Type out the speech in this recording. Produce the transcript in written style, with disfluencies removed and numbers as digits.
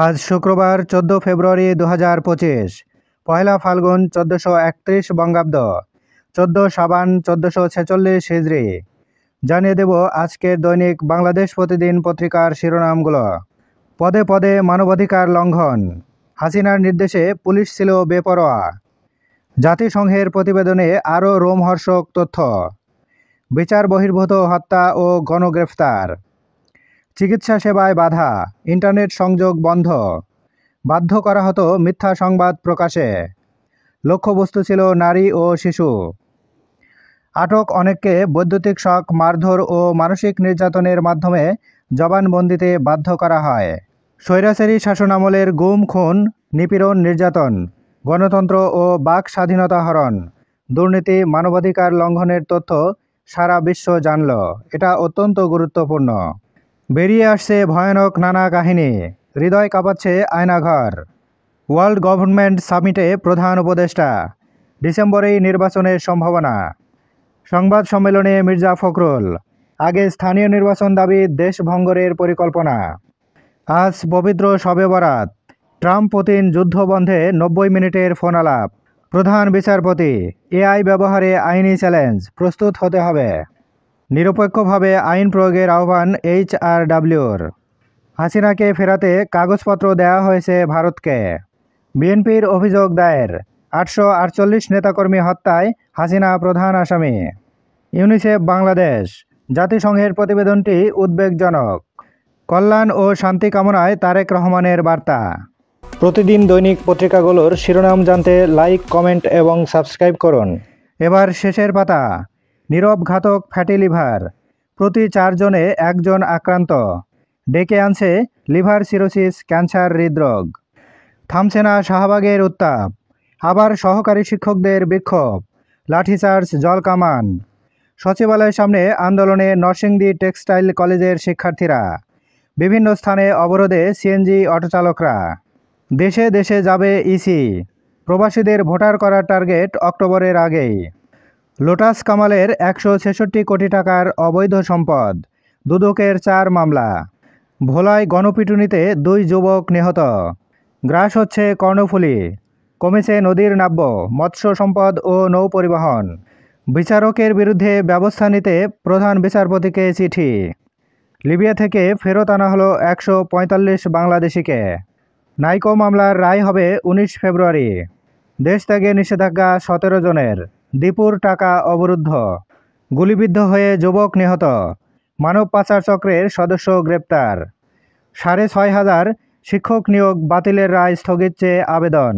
আজ শুক্রবার 14 ফেব্রুয়ারি 2025, পহেলা ফাল্গুন 1431 বঙ্গাব্দ, 14 সাবান 1446 হিজরি। জানিয়ে দেব আজকের দৈনিক বাংলাদেশ প্রতিদিন পত্রিকার শিরোনামগুলো। পদে পদে মানবাধিকার লঙ্ঘন, হাসিনার নির্দেশে পুলিশ ছিল বেপরোয়া। জাতিসংঘের প্রতিবেদনে আরও রোমহর্ষক তথ্য। বিচার বহির্ভূত হত্যা ও গণগ্রেফতার। চিকিৎসা সেবায় বাধা, ইন্টারনেট সংযোগ বন্ধ। বাধ্য করা হতো মিথ্যা সংবাদ প্রকাশে। লক্ষ্যবস্তু ছিল নারী ও শিশু। আটক অনেককে বৈদ্যুতিক শক, মারধর ও মানসিক নির্যাতনের মাধ্যমে জবানবন্দিতে বাধ্য করা হয়। স্বৈরাচারী শাসনামলের গুম, খুন, নিপীড়ন, নির্যাতন, গণতন্ত্র ও বাক স্বাধীনতা হরণ, দুর্নীতি, মানবাধিকার লঙ্ঘনের তথ্য সারা বিশ্ব জানল। এটা অত্যন্ত গুরুত্বপূর্ণ। বেরিয়ে আসছে ভয়ানক নানা কাহিনী, হৃদয় কাঁপাচ্ছে আয়নাঘর। ওয়ার্ল্ড গভর্নমেন্ট সামিটে প্রধান উপদেষ্টা, ডিসেম্বরেই নির্বাচনের সম্ভাবনা। সংবাদ সম্মেলনে মির্জা ফখরুল, আগে স্থানীয় নির্বাচন দাবি, দেশ ভঙ্গের পরিকল্পনা। আজ পবিত্র শবে বরাত, ট্রাম্প পুতিন যুদ্ধ বন্ধে 90 মিনিটের ফোন আলাপ। প্রধান বিচারপতি, এআই ব্যবহারে আইনি চ্যালেঞ্জ, প্রস্তুত হতে হবে। নিরপেক্ষভাবে আইন প্রয়োগের আহ্বান HRWর। হাসিনাকে ফেরাতে কাগজপত্র দেওয়া হয়েছে ভারতকে। বিএনপির অভিযোগ দায়ের, 848 নেতাকর্মী হত্যায় হাসিনা প্রধান আসামি। ইউনিসেফ বাংলাদেশ, জাতিসংঘের প্রতিবেদনটি উদ্বেগজনক। কল্যাণ ও শান্তি কামনায় তারেক রহমানের বার্তা। প্রতিদিন দৈনিক পত্রিকাগুলোর শিরোনাম জানতে লাইক, কমেন্ট এবং সাবস্ক্রাইব করুন। এবার শেষের পাতা। নীরব ঘাতক ফ্যাটি লিভার, প্রতি 4 জনে 1 জন আক্রান্ত। ডেকে আনছে লিভার সিরোসিস, ক্যান্সার, হৃদরোগ। থামছে না শাহবাগের উত্তাপ, আবার সহকারী শিক্ষকদের বিক্ষোভ, লাঠিচার্জ, জলকামান। সচিবালয়ের সামনে আন্দোলনে নরসিংদী টেক্সটাইল কলেজের শিক্ষার্থীরা। বিভিন্ন স্থানে অবরোধে সিএনজি অটোচালকরা। দেশে দেশে যাবে ইসি, প্রবাসীদের ভোটার করার টার্গেট অক্টোবরের আগেই। লোটাস কামালের 166 কোটি টাকার অবৈধ সম্পদ, দুদকের 4 মামলা। ভোলায় গণপিটুনিতে 2 যুবক নিহত। গ্রাস হচ্ছে কর্ণফুলী, কমেছে নদীর নাব্য, মৎস্য সম্পদ ও নৌ পরিবহন। বিচারকের বিরুদ্ধে ব্যবস্থা নিতে প্রধান বিচারপতিকে চিঠি। লিবিয়া থেকে ফেরত আনা হলো 145 বাংলাদেশিকে। নাইকো মামলার রায় হবে 19 ফেব্রুয়ারি। দেশ ত্যাগে নিষেধাজ্ঞা 17 জনের। দীপুর টাকা অবরুদ্ধ। গুলিবিদ্ধ হয়ে যুবক নিহত। মানব পাচার চক্রের সদস্য গ্রেপ্তার। 6,500 শিক্ষক নিয়োগ বাতিলের রায় স্থগিত চেয়ে আবেদন।